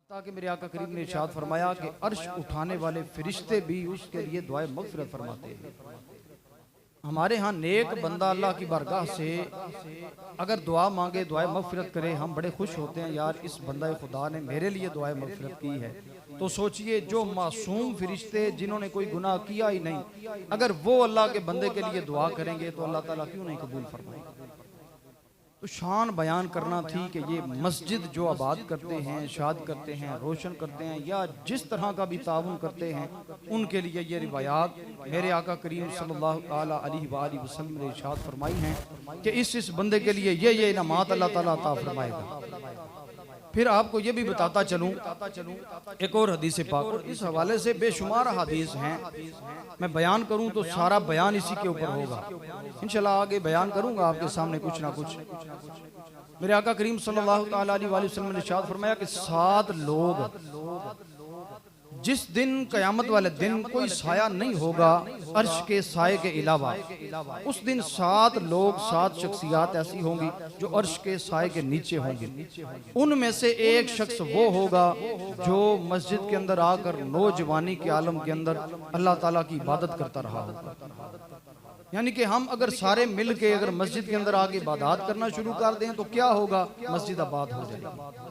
ताकि मेरे आका करीम ने इरशाद फरमाया कि अर्श उठाने वाले फरिश्ते भी उसके लिए दुआए मग़फ़िरत फरमाते हैं। हमारे यहाँ नेक बंदा अल्लाह की बारगाह से अगर दुआ मांगे, दुआए मग़फ़िरत करे, हम बड़े खुश होते हैं, यार इस बंदा खुदा ने मेरे लिए दुआए मग़फ़िरत की है। तो सोचिए जो मासूम फरिश्ते जिन्होंने कोई गुनाह किया ही नहीं, अगर वो अल्लाह के बंदे के लिए दुआ करेंगे तो अल्लाह ताला क्यों नहीं कबूल फरमाएगा। तो शान बयान करना थी कि ये मस्जिद जो आबाद करते हैं, शाद करते हैं, रोशन करते हैं, या जिस तरह का भी ताउन करते हैं, उनके लिए ये रिवायात मेरे आका करीम सल्लल्लाहु अलैहि वसल्लम ने इरशाद फरमाई हैं कि इस बंदे के लिए ये इनामात अल्लाह ताला अता फरमाएगा। फिर आपको ये भी बताता चलूं एक और हदीस पाक, और इस हवाले से बेशुमार हदीस हैं, मैं बयान करूं तो सारा बयान इसी के ऊपर होगा। इंशाल्लाह आगे बयान करूंगा आपके सामने कुछ ना कुछ। मेरे आका करीम सल्लल्लाहु अलैहि वसल्लम ने इरशाद फरमाया कि 7 लोग जिस दिन कयामत वाले दिन कोई साया नहीं होगा अर्श के साये के अलावा, उस दिन 7 लोग, 7 शख्सियात ऐसी होंगी जो अर्श के साये के नीचे होंगी। उनमें से एक शख्स वो होगा जो मस्जिद के अंदर आकर नौजवानी के आलम के अंदर अल्लाह ताला की इबादत करता रहा होगा। यानी कि हम अगर सारे मिल के अगर मस्जिद के अंदर आके इबादत करना शुरू कर दें तो क्या होगा, मस्जिद आबाद हो जाएगी।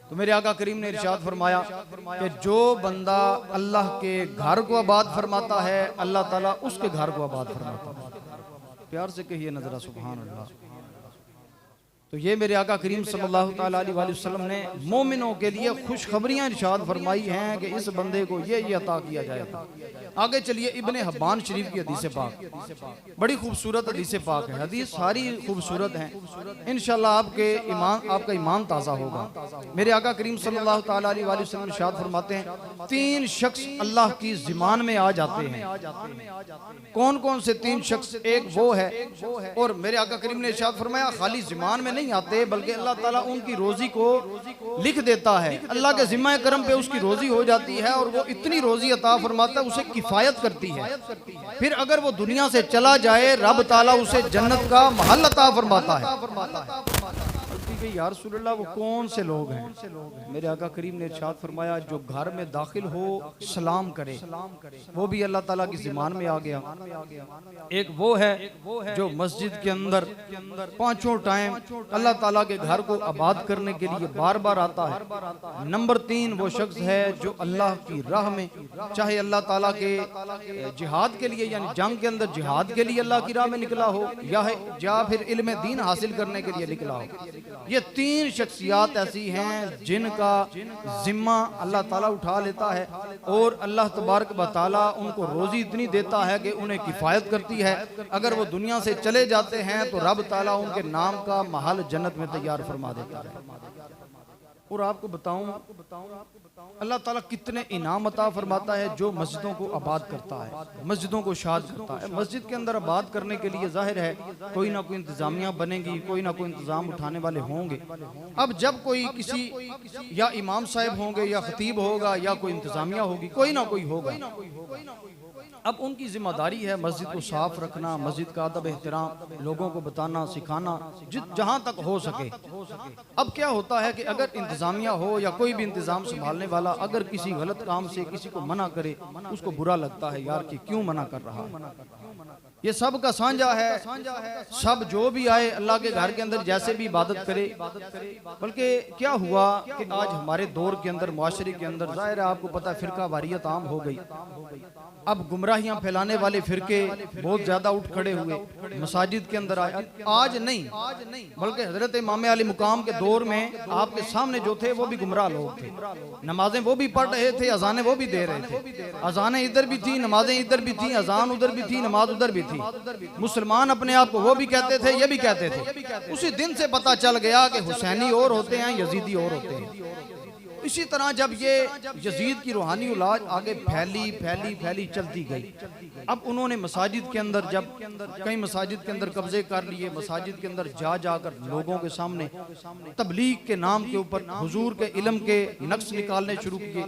तो मेरे आका करीम ने इरशाद फरमाया कि जो बंदा अल्लाह के घर को आबाद फरमाता है, अल्लाह ताला उसके घर को आबाद फरमाता है। प्यार से कहिए न जरा सुभान अल्लाह। तो ये मेरे आका करीम सल्लल्लाहु अलैहि वसल्लम ने मोमिनों के लिए खुशखबरियां इरशाद फरमाई हैं कि इस बंदे को ये अता किया जाएगा। आगे चलिए इब्ने हब्बान शरीफ की हदीस पाक, बड़ी खूबसूरत हदीस पाक है। हदीस सारी खूबसूरत हैं, इंशाल्लाह आपका ईमान ताज़ा होगा। मेरे आका करीम सल्लल्लाहु अलैहि वसल्लम इरशाद फरमाते हैं 3 शख्स अल्लाह की ज़िमान में आ जाते हैं। कौन कौन से 3 शख्स? एक वो है, और मेरे आका करीम ने इरशाद फरमाया खाली ज़िमान में नहीं आते बल्कि अल्लाह ताला उनकी रोजी को लिख देता है। अल्लाह के जिम्मा करम पे उसकी रोजी हो जाती है और वो इतनी रोजी अता फरमाता है उसे किफायत करती है। फिर अगर वो दुनिया से चला जाए रब ताला उसे जन्नत का महल अता फरमाता है। यार रसूलुल्लाह वो कौन से लोग हैं? मेरे आका करीम ने इरशाद फरमाया जो घर में दाखिल हो सलाम करे, वो भी अल्लाह ताला की ज़िमान में आ गया। एक वो है जो मस्जिद के अंदर 5 टाइम अल्लाह ताला के घर को आबाद करने के लिए बार बार आता है। नंबर 3 वो शख्स है जो अल्लाह की राह में, चाहे अल्लाह ताला के जिहाद के लिए यानी जंग के अंदर जिहाद के लिए अल्लाह की राह में निकला हो, या फिर इल्म दीन हासिल करने के लिए निकला हो। ये 3 शख्सियात ऐसी हैं जिनका जिम्मा अल्लाह ताला उठा लेता है और अल्लाह तबारक व तआला उनको रोजी इतनी देता है कि उन्हें किफायत करती है। अगर वो दुनिया से चले जाते हैं तो रब ताला उनके नाम का महल जन्नत में तैयार फरमा देता है। और आपको बताऊं अल्लाह ताला कितने इनाम अता फरमाता है जो मस्जिदों को आबाद करता है, मस्जिदों को शाद करता है। मस्जिद के अंदर आबाद करने के लिए जाहिर है कोई ना कोई इंतजामिया बनेगी, कोई ना कोई इंतजाम उठाने वाले होंगे। अब जब कोई किसी या इमाम साहब होंगे या खतीब होगा या कोई इंतजामिया होगी, कोई ना कोई होगा। अब उनकी जिम्मेदारी है मस्जिद को साफ रखना, मस्जिद का अदब एहतराम लोगों को बताना सिखाना जहां तक हो सके। अब क्या होता है कि अगर इंतजामिया हो या कोई भी इंतजाम संभालने वाला अगर किसी गलत काम से किसी को मना करे, उसको बुरा लगता है यार कि क्यों मना कर रहा है। ये सब का साझा है, सब जो भी आए अल्लाह के घर के अंदर जैसे भी इबादत करे। बल्कि क्या हुआ कि आज हमारे दौर के अंदर मुआशरे के अंदर जाहिर है आपको पता है फिरका वारियत आम हो गई। अब गुमराहियां फैलाने वाले फिरके बहुत ज्यादा उठ खड़े हुए, मसाजिद के अंदर आए। आज नहीं बल्कि हजरत इमाम अली मुकाम के दौर में आपके सामने जो थे वो भी गुमराह लोग थे। नमाजें वो भी पढ़ रहे थे, अजानें वो भी दे रहे थे। अजानें इधर भी थी, नमाजें इधर भी थी, अजान उधर भी थी, नमाज उधर भी थी। मुसलमान अपने आप को वो भी कहते थे ये भी कहते थे। उसी दिन से पता चल गया कि हुसैनी और होते हैं, यजीदी और होते हैं। इसी तरह जब ये यजीद की रूहानी औलाद आगे फैली चलती गई, अब उन्होंने मसाजिद के अंदर जब कई मसाजिद के अंदर कब्जे कर लिए, मसाजिद के अंदर जाकर लोगों के सामने तबलीग के नाम के ऊपर हुजूर के इल्म के नक्श निकालने शुरू किए।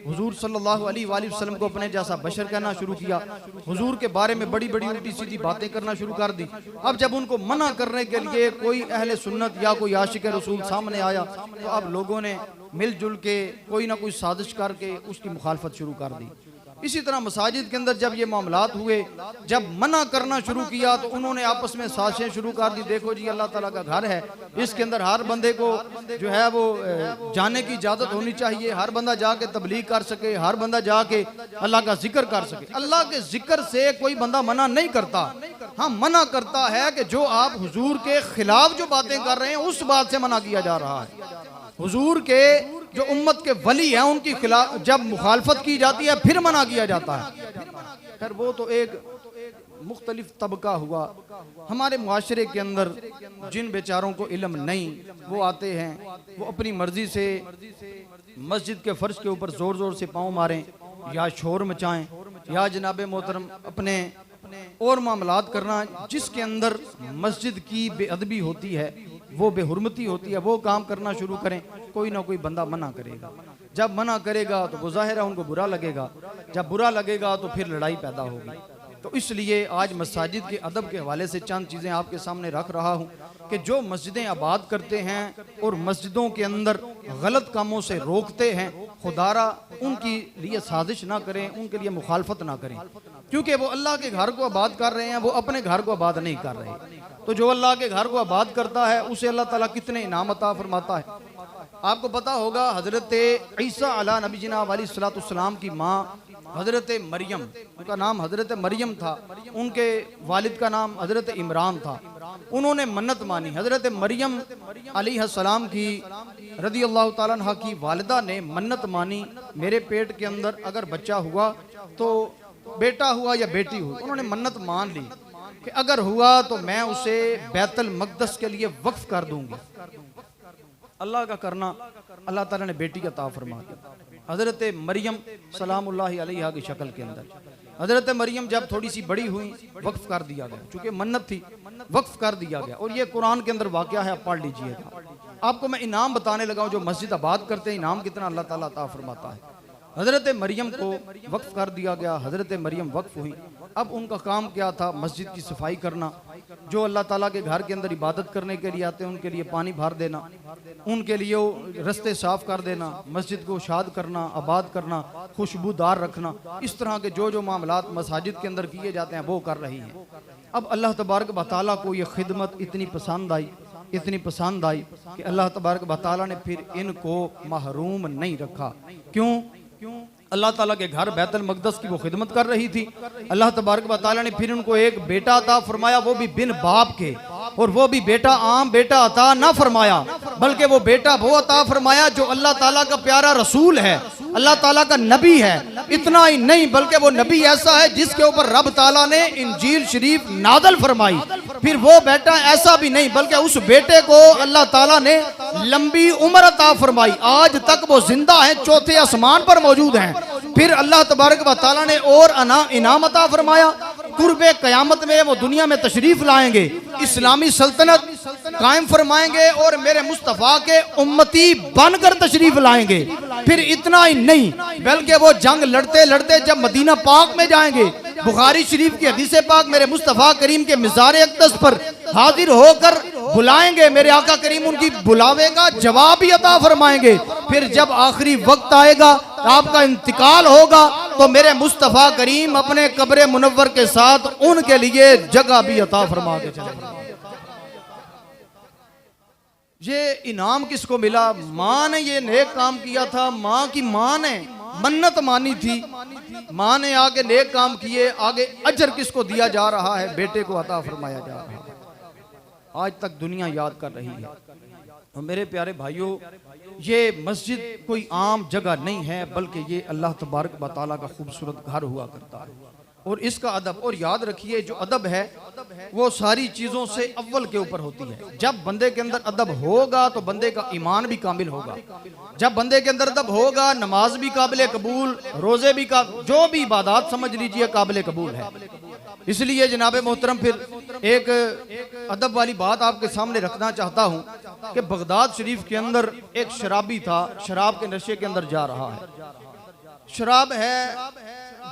हुजूर सल्लल्लाहु अलैहि वसल्लम को अपने जैसा बशर कहना शुरू किया, हुजूर के बारे में बड़ी बड़ी उल्टी सीधी बातें करना शुरू कर दी। अब जब उनको मना करने के लिए कोई अहले सुन्नत या कोई आशिक रसूल सामने आया तो अब लोगों ने मिलजुल के कोई ना कोई साजिश करके उसकी मुखालफत शुरू कर दी। इसी तरह मसाजिद के अंदर जब ये मामलात हुए, जब मना करना शुरू किया तो उन्होंने आपस में साजिशें शुरू कर दी। देखो जी अल्लाह ताला का घर है, इसके अंदर हर बंदे को जो है वो जाने की इजाज़त होनी चाहिए, हर बंदा जाके तबलीग कर सके, हर बंदा जाके अल्लाह का जिक्र कर सके। अल्लाह के जिक्र से कोई बंदा मना नहीं करता, हाँ मना करता है कि जो आप हुजूर के खिलाफ जो बातें कर रहे हैं उस बात से मना किया जा रहा है। हुजूर के जो उम्मत के वली हैं उनकी खिलाफ जब मुखालफत की जाती है फिर मना किया जाता है। खैर वो तो एक मुख्तलिफ तबका हुआ। हमारे मुआशरे के अंदर जिन बेचारों को इल्म नहीं, वो आते हैं, वो अपनी मर्जी से मस्जिद के फर्श के ऊपर जोर जोर से पाँव मारें या शोर मचाएं या जनाब मोहतरम अपने और मामलात करना जिसके अंदर मस्जिद की बेअदबी होती है, वो बेहुरमती होती है, वो काम करना शुरू करें। कोई ना कोई बंदा मना करेगा, जब मना करेगा तो वो ज़ाहिर है उनको बुरा लगेगा, जब बुरा लगेगा तो फिर लड़ाई पैदा होगी। तो इसलिए आज मसाजिद के अदब के हवाले से चंद चीज़ें आपके सामने रख रहा हूँ कि जो मस्जिदें आबाद करते हैं और मस्जिदों के अंदर गलत कामों से रोकते हैं, खुदारा उनकी लिए साजिश ना करें, उनके लिए मुखालफत ना करें, क्योंकि वो अल्लाह के घर को आबाद कर रहे हैं, वो अपने घर को आबाद नहीं कर रहे। तो जो अल्लाह के घर को आबाद करता है उसे अल्लाह ताला कितने इनाम अता फरमाता है। आपको पता होगा हजरत ईसा अला नबी जिना अलैहिस्सलाम की माँ हजरत मरियम, उनका नाम हजरत मरियम था, उनके वालिद का नाम हजरत इमरान था। उन्होंने मन्नत मानी, हजरत मरियम अलैहिस्सलाम की रदी अल्लाह ताला अन्हा की वालिदा ने मन्नत मानी, मेरे पेट के अंदर अगर बच्चा हुआ तो बेटा हुआ या बेटी हुई, उन्होंने मन्नत मान ली कि अगर हुआ तो मैं उसे बैतुल मक़दस के लिए वक्फ कर दूंगी। अल्लाह का करना, अल्लाह ताला ने बेटी का अता फरमा दिया। हजरत मरियम सलामुल्लाहि अलैहा की शक्ल के अंदर हजरत मरियम जब थोड़ी सी बड़ी हुई वक्फ कर दिया गया, चूंकि मन्नत थी वक्फ कर दिया गया। और ये कुरान के अंदर वाक़या है, आप पढ़ लीजिएगा। आपको मैं इनाम बताने लगा हूँ, जो मस्जिद आबाद करते हैं इनाम कितना अल्लाह ताला अता फरमाता है। हजरत मरियम को वक्फ कर दिया गया, हजरत मरियम वक्फ हुई। अब उनका काम क्या था? मस्जिद की सफाई करना, जो अल्लाह ताला के घर के अंदर इबादत करने के लिए आते हैं उनके लिए पानी भर देना, उनके लिए रास्ते साफ कर देना, मस्जिद को शाद करना, आबाद करना, खुशबूदार रखना। इस तरह के जो जो मामलात मसाजिद के अंदर किए जाते हैं वो कर रही हैं। अब अल्लाह तबारक व तआला को ये खिदमत इतनी पसंद आई, इतनी पसंद आई कि अल्लाह तबारक व तआला ने फिर इनको महरूम नहीं रखा। क्यों? अल्लाह ताला के घर बैतुल मक़दस की वो खिदमत कर रही थी। अल्लाह तबारक व तआला ने फिर उनको एक बेटा अता फरमाया, वो भी बिन बाप के, और वो भी बेटा आम बेटा अता ना फरमाया, बल्कि वो बेटा वो अता फरमाया जो अल्लाह ताला का प्यारा रसूल है, अल्लाह ताला का नबी है। इतना ही नहीं बल्कि वो नबी ऐसा है जिसके ऊपर रब ताला ने इंजील शरीफ नाज़िल फरमाई। फिर वो बेटा ऐसा भी नहीं बल्कि उस बेटे को अल्लाह ताला ने लंबी उम्र अता फरमाई, आज तक वो जिंदा है, चौथे आसमान पर मौजूद हैं। फिर अल्लाह तबारक व तआला ने और इनाम अता फरमाया, कुर्बे क़यामत में वो दुनिया में तशरीफ लाएंगे, इस्लामी सल्तनत कायम फरमाएंगे और मेरे मुस्तफ़ा के उम्मती बनकर तशरीफ लाएंगे। फिर इतना ही नहीं बल्कि वो जंग लड़ते लड़ते जब मदीना पाक में जाएंगे, बुखारी शरीफ की हदीस पाक मेरे मुस्तफ़ा करीम के मिज़ार अक़दस पर हाजिर होकर बुलाएंगे, मेरे आका करीम उनकी बुलावे का जवाब ही अता फरमाएंगे। फिर जब आखिरी वक्त आएगा, आपका इंतकाल होगा, तो मेरे मुस्तफ़ा करीम अपने कब्र मुनव्वर के साथ उनके लिए जगह भी अता फरमा के चलेंगे। ये इनाम किसको मिला? माँ ने ये नेक काम किया था, माँ की माँ ने मन्नत मानी थी, माँ ने आगे नेक काम किए, आगे अजर किसको दिया जा रहा है? बेटे को अता फरमाया जा रहा है। आज तक दुनिया याद कर रही है। और मेरे प्यारे भाइयों, ये मस्जिद कोई आम जगह नहीं है बल्कि ये अल्लाह तबारक व तआला का खूबसूरत घर हुआ करता है। और इसका अदब, और याद रखिए जो अदब है वो सारी चीज़ों से अव्वल के ऊपर होती है। जब बंदे के अंदर अदब होगा तो बंदे का ईमान भी कामिल होगा। जब बंदे के अंदर अदब होगा, नमाज भी काबिल कबूल, रोज़े भी जो भी इबादत समझ लीजिए काबिल कबूल है। इसलिए जनाब मोहतरम फिर एक अदब वाली बात आपके सामने रखना चाहता हूँ कि बगदाद शरीफ के अंदर एक शराबी था, शराब के नशे के अंदर जा रहा है। शराब है,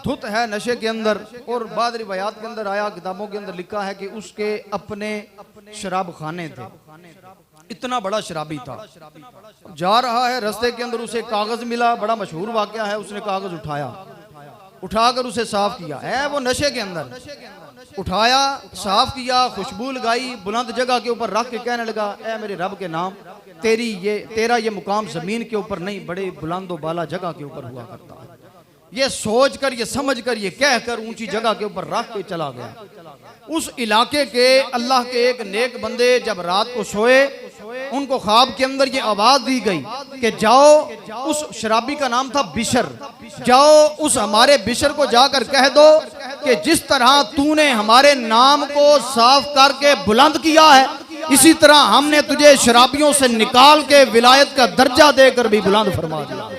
धुत है नशे के अंदर। और बाद रिवायात के अंदर आया, किताबों के अंदर लिखा है कि उसके अपने शराब खाने थे। इतना बड़ा शराबी था। जा रहा है, रास्ते के अंदर उसे कागज मिला, बड़ा मशहूर वाकया है। उसने कागज उठाया, उठाकर उसे साफ किया, है वो नशे के अंदर, उठाया, साफ किया, खुशबू लगाई, बुलंद जगह के ऊपर रख के कहने लगा, ऐ मेरे रब के नाम, तेरा ये मुकाम जमीन के ऊपर नहीं, बड़े बुलंद बाला जगह के ऊपर हुआ करता है। ये सोच कर, ये समझ कर, ये कहकर ऊंची जगह के ऊपर रख के चला गया। उस इलाके के अल्लाह के एक नेक बंदे जब रात को सोए, उनको ख्वाब के अंदर ये आवाज दी गई कि जाओ, उस शराबी का नाम था बिशर, जाओ उस हमारे बिशर को जाकर कह दो कि जिस तरह तूने हमारे नाम को साफ करके बुलंद किया है, इसी तरह हमने तुझे शराबियों से निकाल के विलायत का दर्जा देकर भी बुलंद फरमा दिया।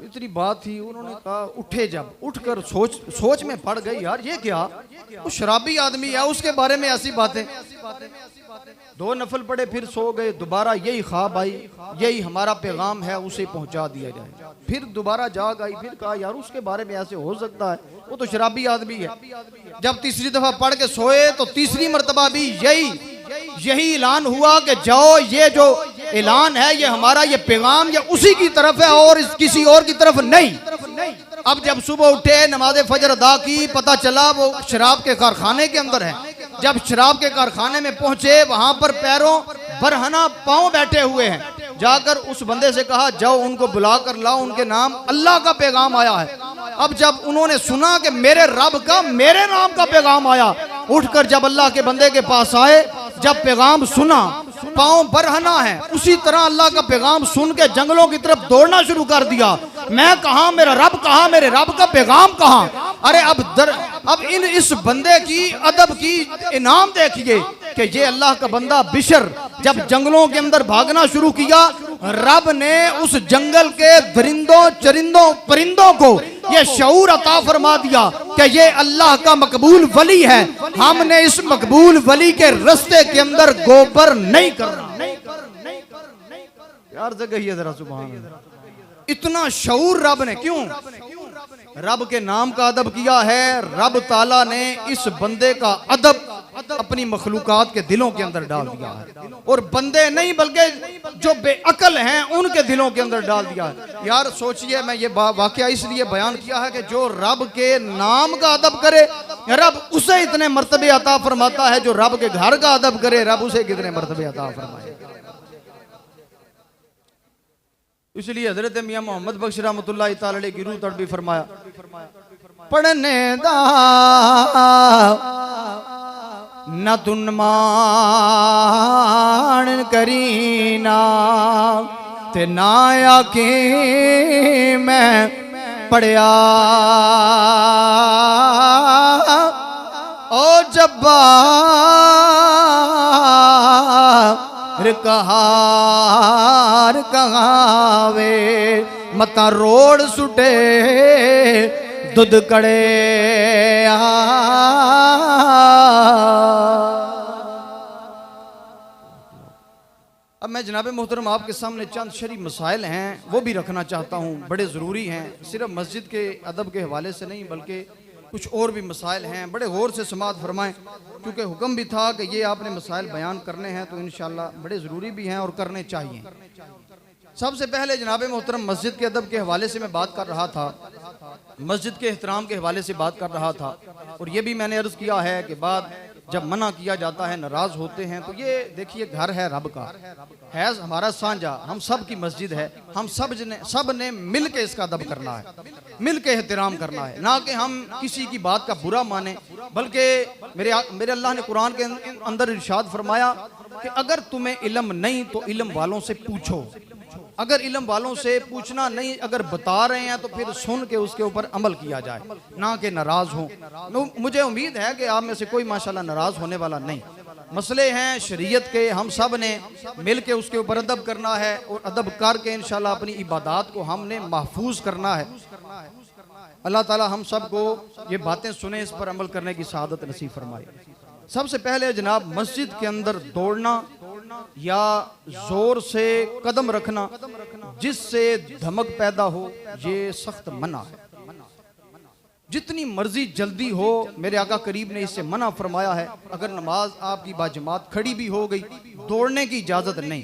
इतनी बात थी, उन्होंने कहा उठे, जब उठकर सोच में पड़ गई, यार ये क्या, वो शराबी आदमी है, उसके बारे में ऐसी बातें। 2 नफल पढ़े, फिर सो गए। दोबारा यही ख्वाब आई, यही हमारा पैगाम है, उसे पहुंचा दिया जाए। फिर दोबारा जाग आई, फिर कहा यार उसके बारे में ऐसे हो सकता है, वो तो शराबी आदमी है। जब तीसरी दफा पढ़ के सोए तो तीसरी मर्तबा भी यही ऐलान हुआ कि जाओ, ये जो ऐलान है ये हमारा, ये पैगाम ये उसी की तरफ है और किसी और की तरफ नहीं। अब जब सुबह उठे, नमाज फजर अदा की, पता चला वो शराब के कारखाने के अंदर है। जब शराब के कारखाने में पहुंचे, वहां पर पैरों बरहना पांव बैठे हुए हैं। जाकर उस बंदे से कहा, जाओ उनको बुला कर लाओ, उनके नाम अल्लाह का पैगाम आया है। अब जब उन्होंने सुना कि मेरे रब का, मेरे नाम का पैगाम आया, उठकर जब अल्लाह के बंदे के पास आए, जब पैगाम सुना, पांव बरहना है, उसी तरह अल्लाह का पैगाम सुन के जंगलों की तरफ दौड़ना शुरू कर दिया। मैं कहा, मेरा रब कहा, मेरे रब का पैगाम कहा। अरे अब इस बंदे की अदब की इनाम देखिए कि ये अल्लाह का बंदा बिशर जब जंगलों के अंदर भागना शुरू किया, रब ने उस जंगल के दरिंदों, चरिंदों, परिंदों को ये शऊर अता फरमा दिया कि ये अल्लाह का मकबूल वली है, हमने इस मकबूल वली के रास्ते के अंदर गोबर नहीं करना। यार जगह जरा सुभान अल्लाह, इतना शऊर रब ने, क्यों? रब के नाम का अदब किया है। रब ताला ने इस बंदे का अदब अपनी मखलूकात के दिलों के अंदर डाल दिया है, और बंदे नहीं बल्कि जो बेअकल हैं उनके दिलों के अंदर डाल दिया है। यार सोचिए, मैं ये वाकया इसलिए बयान किया है कि जो रब के नाम का अदब करे, रब उसे इतने मर्तबे अता फरमाता है, जो रब के घर का अदब करे, रब उसे कितने मर्तबे अता फरमाए। इसलिए हजरत मियां मोहम्मद बख्श रहमतुल्लाह तआला अलैह की रूह तड़पी फरमाया, पढ़ने दा न तुन मान करीना ते ना आके मैं पढ़िया, ओ जब्बार कहार कहावे, मता रोड सुटे दुध कड़े। अब मैं जनाब मोहतरम आपके सामने चंद शरई मसाइल हैं, वो भी रखना चाहता हूँ, बड़े ज़रूरी हैं। सिर्फ मस्जिद के अदब के हवाले से नहीं बल्कि कुछ और भी मसाइल हैं, बड़े गौर से समाअत फरमाएं, क्योंकि हुक्म भी था कि ये आपने मसाइल बयान करने हैं, तो इंशाअल्लाह बड़े ज़रूरी भी हैं और करने चाहिए। सबसे पहले जनाब मोहतरम मस्जिद के अदब के हवाले से मैं बात कर रहा था, मस्जिद के एहतराम के हवाले से बात कर रहा था, और ये भी मैंने अर्ज़ किया है कि बाद जब मना किया जाता है, नाराज़ होते हैं, तो ये देखिए घर है रब का, है हमारा साझा, हम सब की मस्जिद है, हम सब ने मिल के इसका अदब करना है, मिल के एहतराम करना है, ना कि हम किसी की बात का बुरा माने। बल्कि मेरे अल्लाह ने कुरान के अंदर इरशाद फरमाया कि अगर तुम्हें इल्म नहीं तो इल्म वालों से पूछो। अगर इल्म वालों से पूछना नहीं, अगर बता रहे हैं तो फिर सुन के उसके ऊपर अमल किया जाए, ना कि नाराज हो। मुझे उम्मीद है कि आप में से कोई माशाल्लाह नाराज होने वाला नहीं। मसले हैं शरीयत के, हम सब ने मिल के उसके ऊपर अदब करना है, और अदब करके इंशाल्लाह अपनी इबादत को हमने महफूज करना है। अल्लाह ताला हम सब को ये बातें सुने, इस पर अमल करने की सआदत नसीब फरमाए। सबसे पहले जनाब मस्जिद के अंदर दौड़ना या जोर से कदम रखना जिससे धमक पैदा हो, ये सख्त मना है। जितनी मर्जी जल्दी हो, मेरे आका करीब ने इससे मना फरमाया है। अगर नमाज आपकी बाजमात खड़ी भी हो गई, दौड़ने की इजाजत नहीं,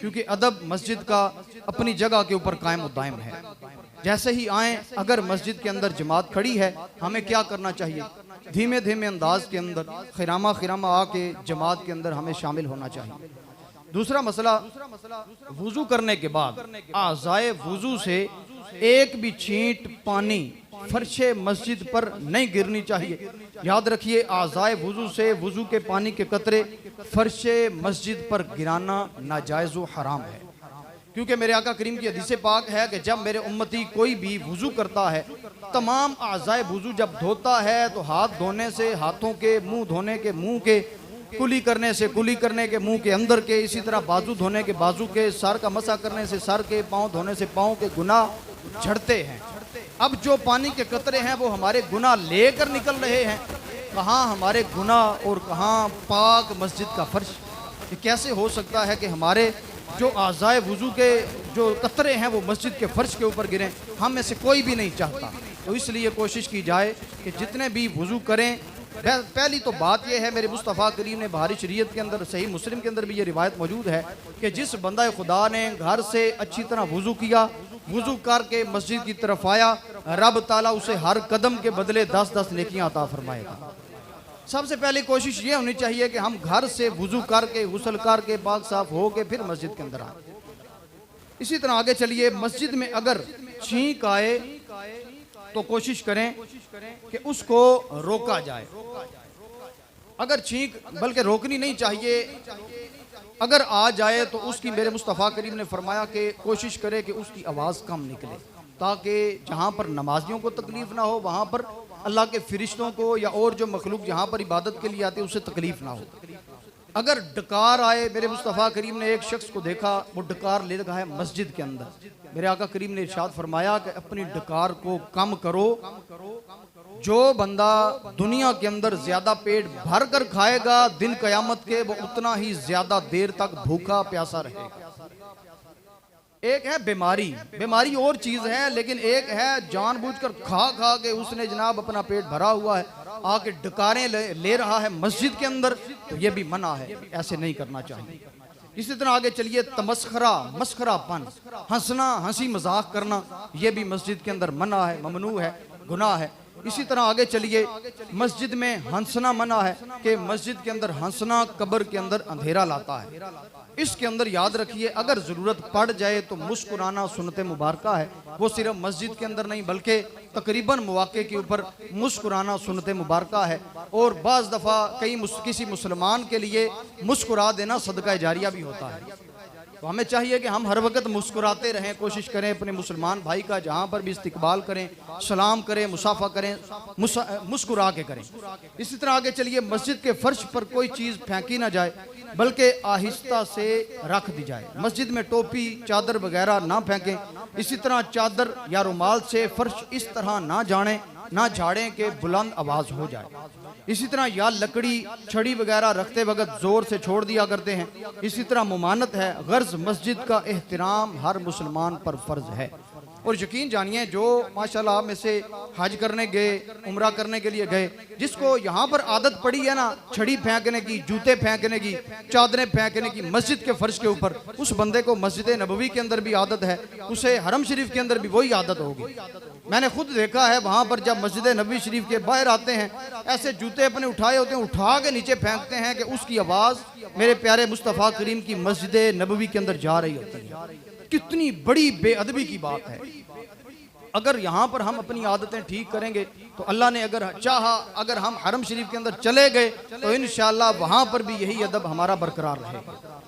क्योंकि अदब मस्जिद का अपनी जगह के ऊपर कायम और दायम है। जैसे ही आए, अगर मस्जिद के अंदर जमात खड़ी है, हमें क्या करना चाहिए? धीमे धीमे अंदाज के अंदर खिरामा खिरामा आके जमात के अंदर हमें शामिल होना चाहिए। दूसरा मसला, वुजू करने के बाद आज़ाए वुजू से एक भी छींट पानी फर्शे मस्जिद पर नहीं गिरनी चाहिए। याद रखिए, आज़ाए वुजू से वुजू के पानी के कतरे फर्शे मस्जिद पर गिराना नाजायज़ व हराम है, क्योंकि मेरे आका करीम की हदीस पाक है कि जब मेरे उम्मती कोई भी वुजू करता है, तमाम आज़ाए वुजू जब धोता है तो हाथ धोने से हाथों के, मुंह धोने के मुंह के, कुली करने से कुली करने के मुंह के अंदर के, इसी तरह बाजू धोने के बाजू के, सर का मसा करने से सर के, पाँव धोने से पाँव के गुनाह झड़ते हैं। अब जो पानी के कतरे हैं वो हमारे गुनाह लेकर निकल रहे हैं। कहाँ हमारे गुनाह और कहाँ पाक मस्जिद का फर्श। ये कैसे हो सकता है कि हमारे जो आज़ाए वुजू के जो कतरे हैं वो मस्जिद के फर्श के ऊपर गिरें? हम में से कोई भी नहीं चाहता। तो इसलिए कोशिश की जाए कि जितने भी वुजू करें, पहली तो बात यह है, मेरे मुस्तफ़ा करीम ने बाहरी शरीयत के अंदर, सही मुस्लिम के अंदर भी ये रिवायत मौजूद है कि जिस बंदा खुदा ने घर से अच्छी तरह वुजू किया, वुजू करके मस्जिद की तरफ आया, रब ताला उसे हर कदम के बदले 10-10 नेकियां अता फरमाएगा। सबसे पहले कोशिश ये होनी चाहिए कि हम घर से वुजू करके, गुस्ल करके, पाक साफ हो के फिर मस्जिद के अंदर आए। इसी तरह आगे चलिए, मस्जिद में अगर छींक आए तो कोशिश करें कि उसको रोका जाए। अगर छींक, बल्कि रोकनी नहीं चाहिए, अगर आ जाए तो उसकी, मेरे मुस्तफ़ा करीम ने फरमाया कि कोशिश करे कि उसकी आवाज़ कम निकले, ताकि जहाँ पर नमाजियों को तकलीफ़ ना हो, वहाँ पर अल्लाह के फरिश्तों को या और जो मखलूक जहाँ पर इबादत के लिए आते उसे तकलीफ़ ना हो। अगर डकार आए, मेरे मुस्तफ़ा करीम ने एक शख्स को देखा, वो डकार ले रखा है मस्जिद के अंदर। मेरे आका करीम ने इरशाद फरमाया कि अपनी डकार को कम करो। जो बंदा दुनिया के अंदर ज्यादा पेट भर कर खाएगा, दिन कयामत के वो उतना ही ज्यादा देर तक भूखा प्यासा रहेगा। एक है बीमारी, बीमारी और चीज है, लेकिन एक है जानबूझकर खा खा के उसने जनाब अपना पेट भरा हुआ है, आके डकारें ले रहा है मस्जिद के अंदर, तो ये भी मना है, ऐसे नहीं करना चाहिए। इसी तरह आगे चलिए, तमस्खरा, मस्खरापन, हंसना, हंसी मजाक करना, ये भी मस्जिद के अंदर मना है, ममनू है, गुनाह है। इसी तरह आगे चलिए, मस्जिद में हंसना मना है कि मस्जिद के अंदर हंसना कब्र के अंदर अंधेरा लाता है। इसके अंदर याद रखिए, अगर ज़रूरत पड़ जाए तो मुस्कुराना सुन्नत मुबारका है। वो सिर्फ मस्जिद के अंदर नहीं बल्कि तकरीबन मौके के ऊपर मुस्कुराना सुन्नत मुबारका है। और बाज़ दफ़ा किसी मुसलमान के लिए मुस्कुरा देना सदका जारिया भी होता है। तो हमें चाहिए कि हम हर वक्त मुस्कुराते रहें, कोशिश करें अपने मुसलमान भाई का जहाँ पर भी इस्तिकबाल करें, सलाम करें, मुसाफा करें, मुस्कुरा के करें। इसी तरह आगे चलिए, मस्जिद के फर्श पर कोई चीज़ फेंकी ना जाए बल्कि आहिस्ता से रख दी जाए। मस्जिद में टोपी, चादर वगैरह ना फेंकें। इसी तरह चादर या रुमाल से फर्श इस तरह ना झाड़ें कि बुलंद आवाज़ हो जाए। इसी तरह या लकड़ी, छड़ी वगैरह रखते वक्त जोर से छोड़ दिया करते हैं। इसी तरह मुमानत है, गर्ज मस्जिद का एहतराम हर मुसलमान पर फर्ज है। और यकीन जानिए, जो माशाल्लाह में से हज करने गए, उम्रा करने के लिए गए, जिसको यहाँ पर आदत पड़ी है ना छड़ी फेंकने की, जूते फेंकने की, चादरें फेंकने की मस्जिद के फर्श के ऊपर, उस बंदे को मस्जिद नबवी के अंदर भी आदत है, उसे हरम शरीफ के अंदर भी वही आदत होगी। मैंने खुद देखा है, वहाँ पर जब मस्जिद नबवी शरीफ के बाहर आते हैं, ऐसे जूते अपने उठाए होते हैं, उठा के नीचे फेंकते हैं कि उसकी आवाज़ मेरे प्यारे मुस्तफ़ा करीम की मस्जिद नबवी के अंदर जा रही होती है। कितनी बड़ी बेअदबी की बात है। अगर यहाँ पर हम अपनी आदतें ठीक करेंगे तो अल्लाह ने अगर चाहा, अगर हम हरम शरीफ के अंदर चले गए तो इंशाअल्लाह वहाँ पर भी यही अदब हमारा बरकरार रहेगा।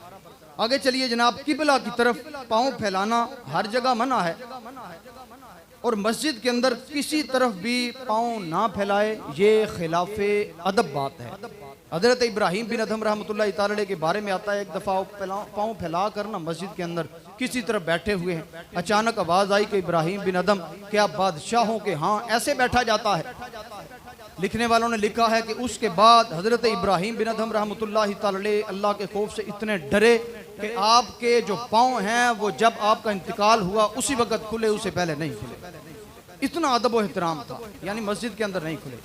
आगे चलिए जनाब, किबला की तरफ पाँव फैलाना हर जगह मना है और मस्जिद के अंदर किसी तरफ भी पाँव ना फैलाए, ये खिलाफे अदब बात है। हज़रत इब्राहीम बिन अदहम रहमतुल्लाह ताला के बारे में आता है, एक दफ़ा पाँव फैला कर ना मस्जिद के अंदर किसी तरफ बैठे हुए हैं, अचानक आवाज़ आई कि इब्राहीम बिन अदम, क्या बादशाहों के हाँ ऐसे बैठा जाता है? लिखने वालों ने लिखा है कि उसके बाद हज़रत इब्राहीम बिन अदहम रहमतुल्लाह ताला अल्लाह के खौफ से इतने डरे कि आपके जो पाँव हैं वो जब आपका इंतकाल हुआ उसी वक्त खुले, उससे पहले नहीं खुले। इतना अदब व एहतराम था, यानी मस्जिद के अंदर नहीं खुले।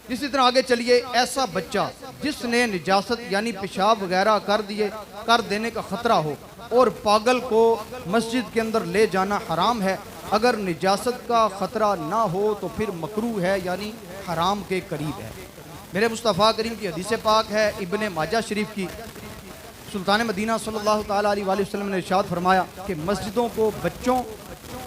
इसी तरह आगे चलिए, ऐसा बच्चा जिसने निजासत यानी पेशाब वगैरह कर देने का खतरा हो और पागल को मस्जिद के अंदर ले जाना हराम है। अगर निजासत का खतरा ना हो तो फिर मकरूह है, यानी हराम के करीब है। मेरे मुस्तफ़ा करीम की हदीस पाक है इब्ने माजा शरीफ की, सुल्तान मदीना सल्लल्लाहु ताला अलैहि वसल्लम ने इरशाद फरमाया कि मस्जिदों को बच्चों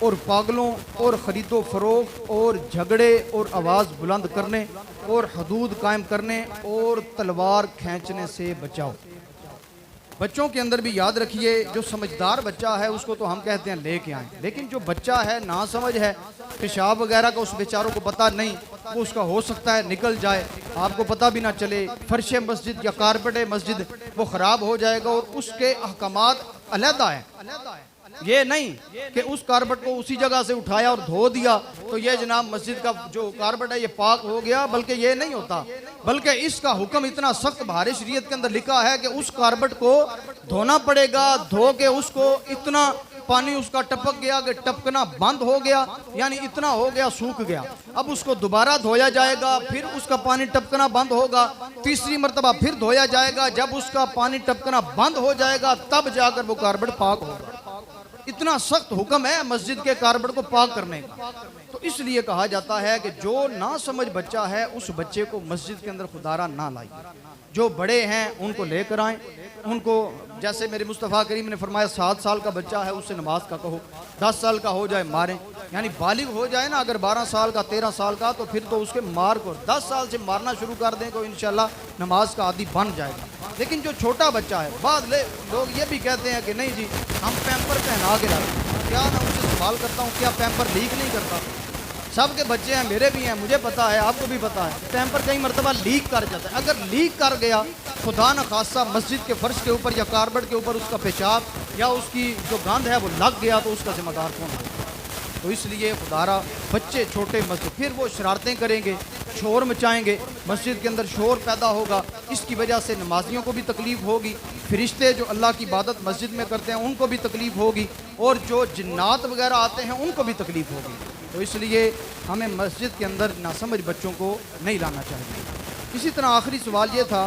और पागलों और ख़रीदो फरोख्त और झगड़े और आवाज़ बुलंद करने और हदूद कायम करने और तलवार खींचने से बचाओ। बच्चों के अंदर भी याद रखिए, जो समझदार बच्चा है उसको तो हम कहते हैं लेके आए, लेकिन जो बच्चा है ना समझ है, पेशाब वगैरह का उस बेचारों को पता नहीं, वो उसका हो सकता है निकल जाए, आपको पता भी ना चले, फर्श मस्जिद या कारपेट मस्जिद वो ख़राब हो जाएगा और उसके अहकामात अलहदा है। ये नहीं कि उस कारपेट को उसी जगह से उठाया और धो दिया तो ये जनाब मस्जिद का जो कारपेट है ये पाक हो गया, बल्कि ये नहीं होता, बल्कि इसका हुक्म इतना सख्त भारी शरीयत के अंदर लिखा है कि उस कारपेट को धोना पड़ेगा, धो के उसको इतना पानी उसका टपक गया कि टपकना बंद हो गया, यानी इतना हो गया सूख गया, अब उसको दोबारा धोया जाएगा, फिर उसका पानी टपकना बंद होगा, तीसरी मरतबा फिर धोया जाएगा, जब उसका पानी टपकना बंद हो जाएगा तब जाकर वो कारपेट पाक होगा। इतना सख्त हुक्म है मस्जिद के कारपेट को पाक करने का। तो इसलिए कहा जाता है कि जो ना समझ बच्चा है उस बच्चे को मस्जिद के अंदर खुदारा ना लाइए। जो बड़े हैं उनको लेकर आएँ, उनको जैसे मेरे मुस्तफ़ा करीम ने फरमाया 7 साल का बच्चा है उससे नमाज का कहो, 10 साल का हो जाए मारें, यानी बालिग हो जाए ना, अगर 12 साल का 13 साल का तो फिर तो उसके मार को 10 साल से मारना शुरू कर दें तो इंशाल्लाह नमाज का आदी बन जाएगा। लेकिन जो छोटा बच्चा है, बाद लोग ये भी कहते हैं कि नहीं जी हम पैम्पर पहना के रखते हैं, क्या मैं उनसे सवाल करता हूँ क्या पैम्पर लीक नहीं करता? सबके बच्चे हैं, मेरे भी हैं, मुझे पता है, आपको भी पता है, पैम्पर कई मरतबा लीक कर जाता है। अगर लीक कर गया खुदा न खासा मस्जिद के फर्श के ऊपर या कारपेट के ऊपर उसका पेशाब या उसकी जो गंध है वो लग गया तो उसका जिम्मेदार कौन है? तो इसलिए खुदारा बच्चे छोटे मस्जिद, फिर वो शरारतें करेंगे, शोर मचाएंगे, मस्जिद के अंदर शोर पैदा होगा, इसकी वजह से नमाजियों को भी तकलीफ़ होगी, फरिश्ते जो अल्लाह की इबादत मस्जिद में करते हैं उनको भी तकलीफ़ होगी और जो जिन्नात वगैरह आते हैं उनको भी तकलीफ़ होगी। तो इसलिए हमें मस्जिद के अंदर नासमझ बच्चों को नहीं लाना चाहिए। इसी तरह आखिरी सवाल ये था,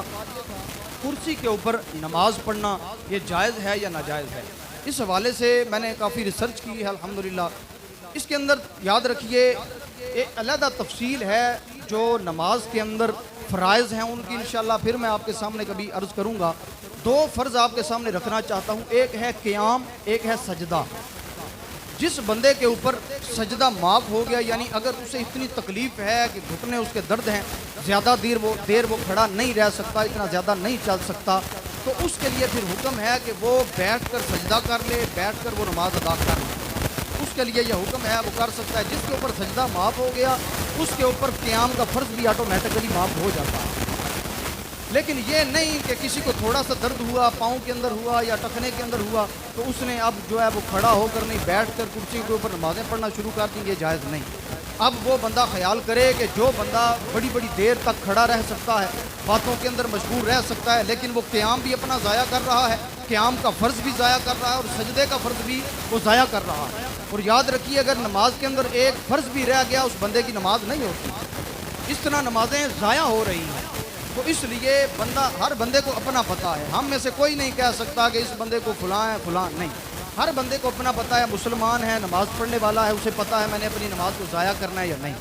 कुर्सी के ऊपर नमाज पढ़ना ये जायज़ है या नाजायज़ है? इस हवाले से मैंने काफ़ी रिसर्च की है अल्हम्दुलिल्लाह। इसके अंदर याद रखिए एक अलहदा तफसील है जो नमाज के अंदर फ़राइज़ हैं उनकी इंशाअल्लाह फिर मैं आपके सामने कभी अर्ज़ करूँगा। 2 फ़र्ज़ आपके सामने रखना चाहता हूँ, एक है क़ियाम, एक है सजदा। जिस बंदे के ऊपर सजदा माफ़ हो गया, यानी अगर उसे इतनी तकलीफ़ है कि घुटने उसके दर्द हैं, ज़्यादा देर वो खड़ा नहीं रह सकता, इतना ज़्यादा नहीं चल सकता, तो उसके लिए फिर हुक्म है कि वो बैठ कर सजदा कर ले, बैठ कर वो नमाज अदा कर ले। उसके लिए यह हुक्म है वो कर सकता है। जिसके ऊपर सजदा माफ़ हो गया उसके ऊपर क़ियाम का फ़र्ज़ भी ऑटोमेटिकली माफ़ हो जाता है। लेकिन ये नहीं कि किसी को थोड़ा सा दर्द हुआ, पाँव के अंदर हुआ या टखने के अंदर हुआ तो उसने अब जो है वो खड़ा होकर नहीं, बैठ कर कुर्सी के ऊपर नमाज़ें पढ़ना शुरू कर दी, ये जायज़ नहीं। अब वो बंदा ख्याल करे कि जो बंदा बड़ी बड़ी देर तक खड़ा रह सकता है, बातों के अंदर मशगूल रह सकता है, लेकिन वो क़ियाम भी अपना ज़ाया कर रहा है, क़ियाम का फ़र्ज़ भी ज़ाया कर रहा है और सजदे का फ़र्ज़ भी वो ज़ाया कर रहा है। और याद रखिए अगर नमाज के अंदर एक फ़र्ज़ भी रह गया उस बंदे की नमाज नहीं होती। इस तरह नमाजें ज़ाया हो रही हैं। तो इसलिए हर बंदे को अपना पता है, हम में से कोई नहीं कह सकता कि इस बंदे को फलां है फलां नहीं, हर बंदे को अपना पता है, मुसलमान है, नमाज़ पढ़ने वाला है, उसे पता है मैंने अपनी नमाज को ज़ाया करना है या नहीं।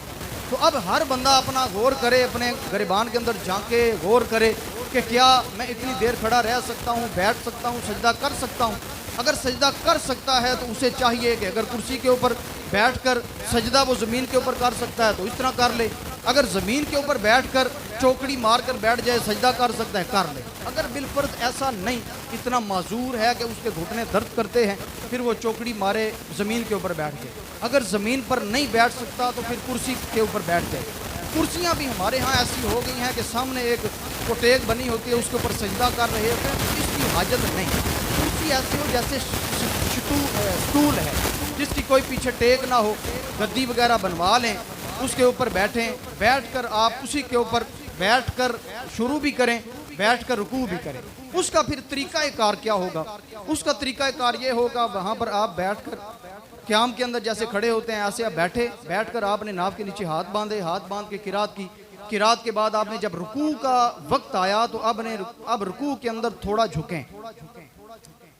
तो अब हर बंदा अपना गौर करे, अपने गिरबान के अंदर झांके, गौर करे कि क्या मैं इतनी देर खड़ा रह सकता हूँ, बैठ सकता हूँ, सजदा कर सकता हूँ। अगर सजदा कर सकता है तो उसे चाहिए कि अगर कुर्सी के ऊपर बैठकर सजदा वो ज़मीन के ऊपर कर सकता है तो इस तरह कर ले, अगर ज़मीन के ऊपर बैठकर चौकड़ी मार कर बैठ जाए सजदा कर सकता है कर ले। अगर बिलफर्ज ऐसा नहीं, इतना माजूर है कि उसके घुटने दर्द करते हैं, फिर वो चौकड़ी मारे ज़मीन के ऊपर बैठ जाए। अगर ज़मीन पर नहीं बैठ सकता तो फिर कुर्सी के ऊपर बैठ जाए। कुर्सियाँ भी हमारे यहाँ ऐसी हो गई हैं कि सामने एक कोटेक बनी होती है, उसके ऊपर सजदा कर रहे होते हैं, तो इसकी हाजत नहीं। कुर्सी ऐसी हो जैसे स्टूल है जिसकी कोई पीछे टेक ना हो, गद्दी वगैरह बनवा लें, उसके ऊपर बैठें, बैठकर आप उसी के ऊपर बैठकर शुरू भी करें, बैठकर रुकू भी करें। उसका फिर तरीक़ाकार क्या होगा? उसका तरीक़ाकार ये होगा वहाँ पर आप बैठकर क़याम के अंदर जैसे खड़े होते हैं ऐसे आप बैठे, बैठकर आपने नाव के नीचे हाथ बांधे, हाथ बांध के किरात की। किरात के बाद आपने जब रुकू का वक्त आया तो अब रुकू के अंदर थोड़ा झुकें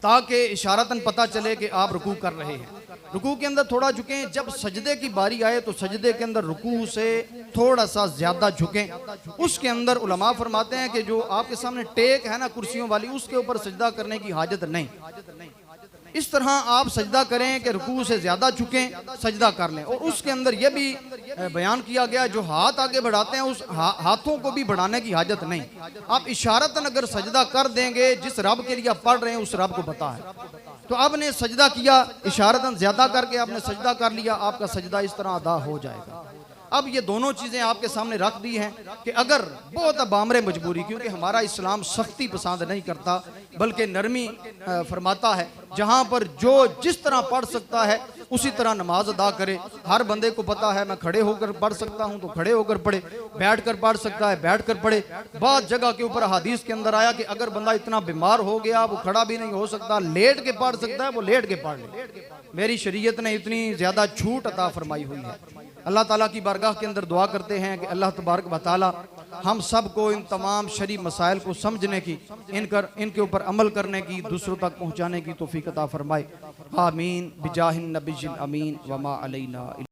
ताकि इशारतन पता चले कि आप रुकू कर रहे हैं। रुकू के अंदर थोड़ा झुकें। जब सजदे की बारी आए तो सजदे के अंदर रुकू से थोड़ा सा ज्यादा झुकें। उसके अंदर उलमा फरमाते हैं कि जो आपके सामने टेक है ना कुर्सियों वाली, उसके ऊपर सजदा करने की हाजत नहीं। इस तरह आप सजदा करें कि रुकू से ज्यादा झुकें, सजदा कर लें। और उसके अंदर यह भी बयान किया गया जो हाथ आगे बढ़ाते हैं उस हाथों को भी बढ़ाने की हाजत नहीं। आप इशारतन अगर सजदा कर देंगे, जिस रब के लिए आप पढ़ रहे हैं उस रब को पता है, तो आपने सजदा किया, इशारतन ज्यादा करके आपने सजदा कर लिया, आपका सजदा इस तरह अदा हो जाएगा। अब ये दोनों चीज़ें आपके सामने रख दी हैं कि अगर बहुत बामरे मजबूरी, क्योंकि हमारा इस्लाम सख्ती पसंद नहीं करता बल्कि नरमी फरमाता है, जहाँ पर जो जिस तरह पढ़ सकता है उसी तरह नमाज अदा करे। हर बंदे को पता है मैं खड़े होकर पढ़ सकता हूँ तो खड़े होकर पढ़े, बैठ कर पढ़ सकता है बैठ कर पढ़े। बहुत जगह के ऊपर हदीस के अंदर आया कि अगर बंदा इतना बीमार हो गया वो खड़ा भी नहीं हो सकता, लेट के पढ़ सकता है, वो लेट के पढ़ ले। मेरी शरीयत ने इतनी ज़्यादा छूट अता फरमाई हुई है। अल्लाह ताला की बारगाह के अंदर दुआ करते हैं कि अल्लाह तबारक व तआला हम सब को इन तमाम शरई मसाइल को समझने की, इनके ऊपर अमल करने की, दूसरों तक पहुँचाने की तौफीक अता फरमाए। आमीन बिजाहिन नबिय्यिल अमीन वमा अलैना।